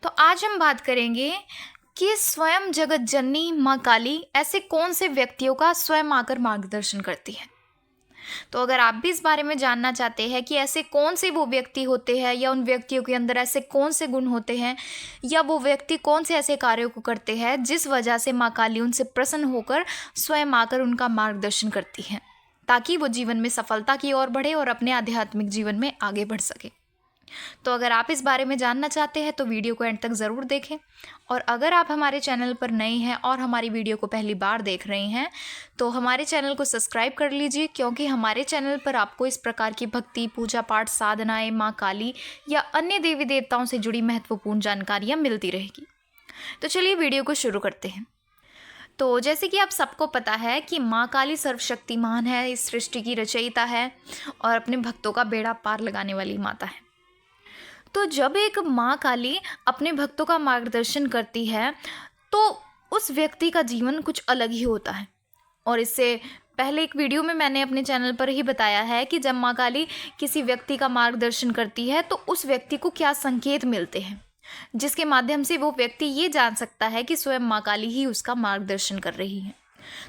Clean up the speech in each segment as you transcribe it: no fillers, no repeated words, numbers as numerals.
तो आज हम बात करेंगे कि स्वयं जगत जननी माँ काली ऐसे कौन से व्यक्तियों का स्वयं आकर मार्गदर्शन करती है। तो अगर आप भी इस बारे में जानना चाहते हैं कि ऐसे कौन से वो व्यक्ति होते हैं या उन व्यक्तियों के अंदर ऐसे कौन से गुण होते हैं या वो व्यक्ति कौन से ऐसे कार्यों को करते हैं जिस वजह से माँ काली उनसे प्रसन्न होकर स्वयं आकर उनका मार्गदर्शन करती हैं, ताकि वो जीवन में सफलता की ओर बढ़े और अपने आध्यात्मिक जीवन में आगे बढ़ सके। तो अगर आप इस बारे में जानना चाहते हैं तो वीडियो को एंड तक ज़रूर देखें। और अगर आप हमारे चैनल पर नए हैं और हमारी वीडियो को पहली बार देख रहे हैं तो हमारे चैनल को सब्सक्राइब कर लीजिए, क्योंकि हमारे चैनल पर आपको इस प्रकार की भक्ति, पूजा पाठ, साधनाएं, माँ काली या अन्य देवी देवताओं से जुड़ी महत्वपूर्ण जानकारियाँ मिलती रहेगी। तो चलिए वीडियो को शुरू करते हैं। तो जैसे कि आप सबको पता है कि माँ काली सर्वशक्तिमान है, इस सृष्टि की रचयिता है और अपने भक्तों का बेड़ा पार लगाने वाली माता है। तो जब एक माँ काली अपने भक्तों का मार्गदर्शन करती है तो उस व्यक्ति का जीवन कुछ अलग ही होता है। और इससे पहले एक वीडियो में मैंने अपने चैनल पर ही बताया है कि जब माँ काली किसी व्यक्ति का मार्गदर्शन करती है तो उस व्यक्ति को क्या संकेत मिलते हैं, जिसके माध्यम से वो व्यक्ति ये जान सकता है कि स्वयं माँ काली ही उसका मार्गदर्शन कर रही है।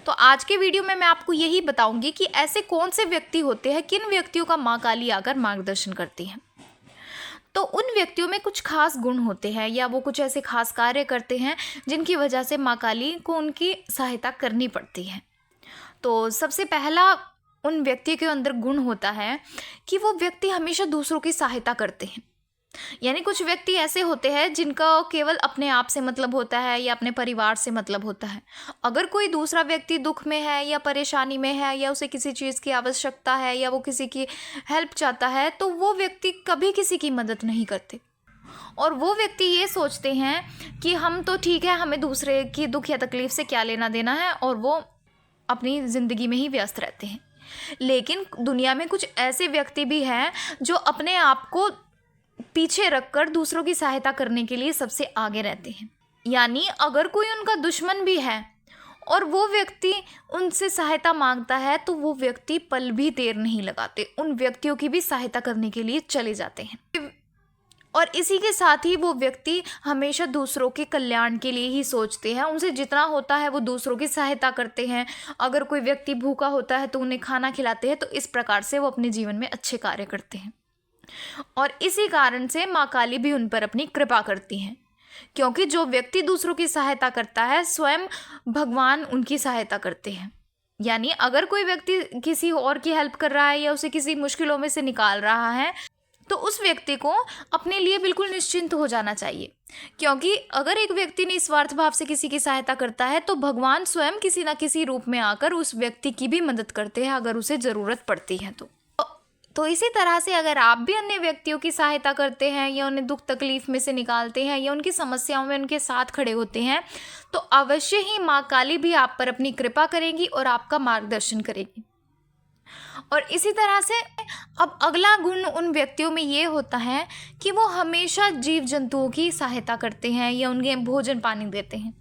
तो आज के वीडियो में मैं आपको यही बताऊंगी कि ऐसे कौन से व्यक्ति होते हैं, किन व्यक्तियों का माँ काली आकर मार्गदर्शन करती है। तो उन व्यक्तियों में कुछ खास गुण होते हैं या वो कुछ ऐसे खास कार्य करते हैं जिनकी वजह से माँ काली को उनकी सहायता करनी पड़ती है। तो सबसे पहला उन व्यक्ति के अंदर गुण होता है कि वो व्यक्ति हमेशा दूसरों की सहायता करते हैं। यानी कुछ व्यक्ति ऐसे होते हैं जिनका केवल अपने आप से मतलब होता है या अपने परिवार से मतलब होता है। अगर कोई दूसरा व्यक्ति दुख में है या परेशानी में है या उसे किसी चीज़ की आवश्यकता है या वो किसी की हेल्प चाहता है तो वो व्यक्ति कभी किसी की मदद नहीं करते। और वो व्यक्ति ये सोचते हैं कि हम तो ठीक है, हमें दूसरे की दुख या तकलीफ से क्या लेना देना है, और वो अपनी ज़िंदगी में ही व्यस्त रहते हैं। लेकिन दुनिया में कुछ ऐसे व्यक्ति भी हैं जो अपने आप को पीछे रखकर दूसरों की सहायता करने के लिए सबसे आगे रहते हैं। यानी अगर कोई उनका दुश्मन भी है और वो व्यक्ति उनसे सहायता मांगता है तो वो व्यक्ति पल भी देर नहीं लगाते, उन व्यक्तियों की भी सहायता करने के लिए चले जाते हैं। और इसी के साथ ही वो व्यक्ति हमेशा दूसरों के कल्याण के लिए ही सोचते हैं। उनसे जितना होता है वो दूसरों की सहायता करते हैं। अगर कोई व्यक्ति भूखा होता है तो उन्हें खाना खिलाते हैं। तो इस प्रकार से वो अपने जीवन में अच्छे कार्य करते हैं और इसी कारण से माँ काली भी उन पर अपनी कृपा करती हैं, क्योंकि जो व्यक्ति दूसरों की सहायता करता है स्वयं भगवान उनकी सहायता करते हैं। यानी अगर कोई व्यक्ति किसी और की हेल्प कर रहा है या उसे किसी मुश्किलों में से निकाल रहा है तो उस व्यक्ति को अपने लिए बिल्कुल निश्चिंत हो जाना चाहिए, क्योंकि अगर एक व्यक्ति निस्वार्थ भाव से किसी की सहायता करता है तो भगवान स्वयं किसी न किसी रूप में आकर उस व्यक्ति की भी मदद करते हैं अगर उसे ज़रूरत पड़ती है तो इसी तरह से अगर आप भी अन्य व्यक्तियों की सहायता करते हैं या उन्हें दुख तकलीफ में से निकालते हैं या उनकी समस्याओं में उनके साथ खड़े होते हैं तो अवश्य ही माँ काली भी आप पर अपनी कृपा करेंगी और आपका मार्गदर्शन करेगी। और इसी तरह से अब अगला गुण उन व्यक्तियों में ये होता है कि वो हमेशा जीव जंतुओं की सहायता करते हैं या उन्हें भोजन पानी देते हैं।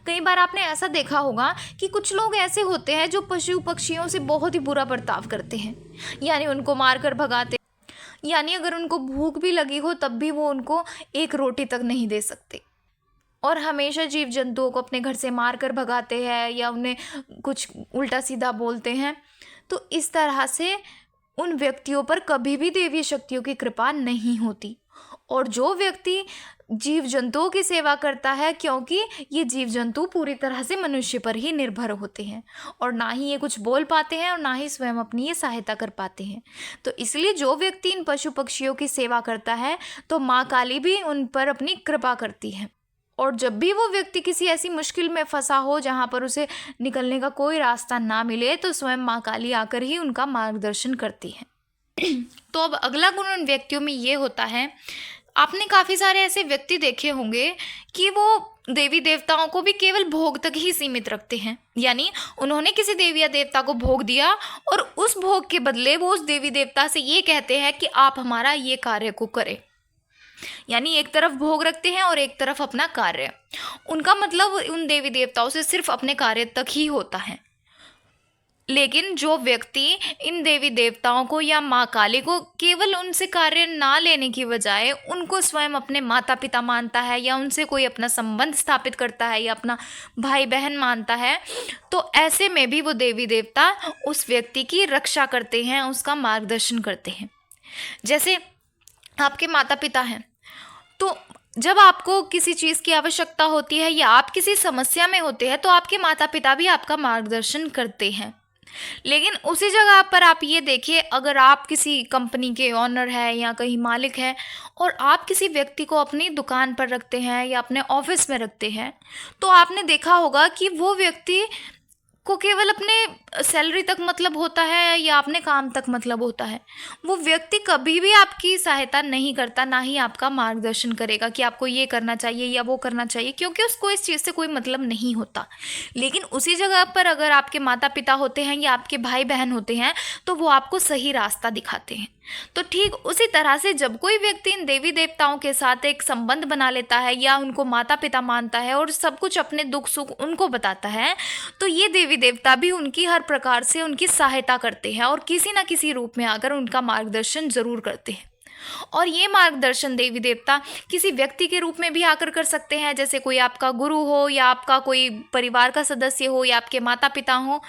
कई बार आपने ऐसा देखा होगा कि कुछ लोग ऐसे होते हैं जो पशु पक्षियों से बहुत ही बुरा बर्ताव करते हैं, यानी उनको मारकर भगाते, यानी अगर उनको भूख भी लगी हो तब भी वो उनको एक रोटी तक नहीं दे सकते और हमेशा जीव जंतुओं को अपने घर से मारकर भगाते हैं या उन्हें कुछ उल्टा सीधा बोलते हैं। तो इस तरह से उन व्यक्तियों पर कभी भी देवी शक्तियों की कृपा नहीं होती। और जो व्यक्ति जीव जंतुओं की सेवा करता है, क्योंकि ये जीव जंतु पूरी तरह से मनुष्य पर ही निर्भर होते हैं और ना ही ये कुछ बोल पाते हैं और ना ही स्वयं अपनी ये सहायता कर पाते हैं, तो इसलिए जो व्यक्ति इन पशु पक्षियों की सेवा करता है तो माँ काली भी उन पर अपनी कृपा करती है। और जब भी वो व्यक्ति किसी ऐसी मुश्किल में फंसा हो जहाँ पर उसे निकलने का कोई रास्ता ना मिले तो स्वयं माँ काली आकर ही उनका मार्गदर्शन करती है। तो अब अगला गुण उन व्यक्तियों में ये होता है, आपने काफ़ी सारे ऐसे व्यक्ति देखे होंगे कि वो देवी देवताओं को भी केवल भोग तक ही सीमित रखते हैं। यानी उन्होंने किसी देवी या देवता को भोग दिया और उस भोग के बदले वो उस देवी देवता से ये कहते हैं कि आप हमारा ये कार्य को करें। यानी एक तरफ भोग रखते हैं और एक तरफ अपना कार्य। उनका मतलब उन देवी देवताओं से सिर्फ अपने कार्य तक ही होता है। लेकिन जो व्यक्ति इन देवी देवताओं को या माँ काली को केवल उनसे कार्य ना लेने की बजाय उनको स्वयं अपने माता पिता मानता है, या उनसे कोई अपना संबंध स्थापित करता है, या अपना भाई बहन मानता है, तो ऐसे में भी वो देवी देवता उस व्यक्ति की रक्षा करते हैं, उसका मार्गदर्शन करते हैं। जैसे आपके माता पिता हैं, तो जब आपको किसी चीज़ की आवश्यकता होती है या आप किसी समस्या में होते हैं, तो आपके माता पिता भी आपका मार्गदर्शन करते हैं। लेकिन उसी जगह पर आप ये देखिए, अगर आप किसी कंपनी के ओनर हैं या कहीं मालिक हैं और आप किसी व्यक्ति को अपनी दुकान पर रखते हैं या अपने ऑफिस में रखते हैं, तो आपने देखा होगा कि वो व्यक्ति को केवल अपने सैलरी तक मतलब होता है या अपने काम तक मतलब होता है। वो व्यक्ति कभी भी आपकी सहायता नहीं करता, ना ही आपका मार्गदर्शन करेगा कि आपको ये करना चाहिए या वो करना चाहिए, क्योंकि उसको इस चीज़ से कोई मतलब नहीं होता। लेकिन उसी जगह पर अगर आपके माता पिता होते हैं या आपके भाई बहन होते हैं, तो वो आपको सही रास्ता दिखाते हैं। तो ठीक उसी तरह से जब कोई व्यक्ति इन देवी देवताओं के साथ एक संबंध बना लेता है या उनको माता पिता मानता है और सब कुछ अपने दुख सुख उनको बताता है, तो ये देवी देवता भी उनकी हर प्रकार से उनकी सहायता करते हैं और किसी ना किसी रूप में आकर उनका मार्गदर्शन जरूर करते हैं। और ये मार्गदर्शन देवी देवता किसी व्यक्ति के रूप में भी आकर कर सकते हैं, जैसे कोई आपका गुरु हो या आपका कोई परिवार का सदस्य हो या आपके माता पिता हो।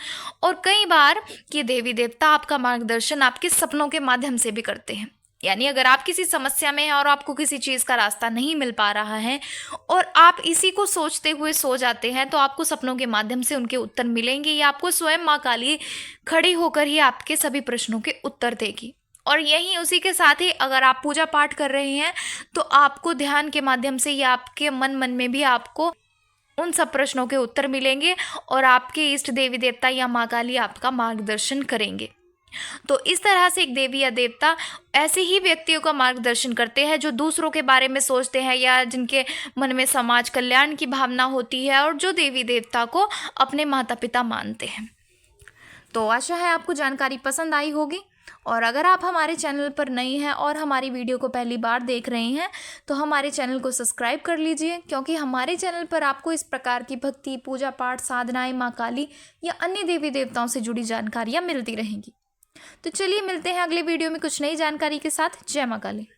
और कई बार ये देवी देवता आपका मार्गदर्शन आपके सपनों के माध्यम से भी करते हैं। यानी अगर आप किसी समस्या में हैं और आपको किसी चीज़ का रास्ता नहीं मिल पा रहा है और आप इसी को सोचते हुए सो जाते हैं, तो आपको सपनों के माध्यम से उनके उत्तर मिलेंगे या आपको स्वयं माँ काली खड़ी होकर ही आपके सभी प्रश्नों के उत्तर देगी। और यहीं उसी के साथ ही अगर आप पूजा पाठ कर रहे हैं, तो आपको ध्यान के माध्यम से या आपके मन में भी आपको उन सब प्रश्नों के उत्तर मिलेंगे और आपके इष्ट देवी देवता या माँ काली आपका मार्गदर्शन करेंगे। तो इस तरह से एक देवी या देवता ऐसे ही व्यक्तियों का मार्गदर्शन करते हैं जो दूसरों के बारे में सोचते हैं या जिनके मन में समाज कल्याण की भावना होती है और जो देवी देवता को अपने माता पिता मानते हैं। तो आशा है आपको जानकारी पसंद आई होगी। और अगर आप हमारे चैनल पर नए हैं और हमारी वीडियो को पहली बार देख रहे हैं, तो हमारे चैनल को सब्सक्राइब कर लीजिए, क्योंकि हमारे चैनल पर आपको इस प्रकार की भक्ति, पूजा पाठ, साधनाएं, माँ काली या अन्य देवी देवताओं से जुड़ी जानकारियाँ मिलती रहेंगी। तो चलिए मिलते हैं अगले वीडियो में कुछ नई जानकारी के साथ। जय माँ काली।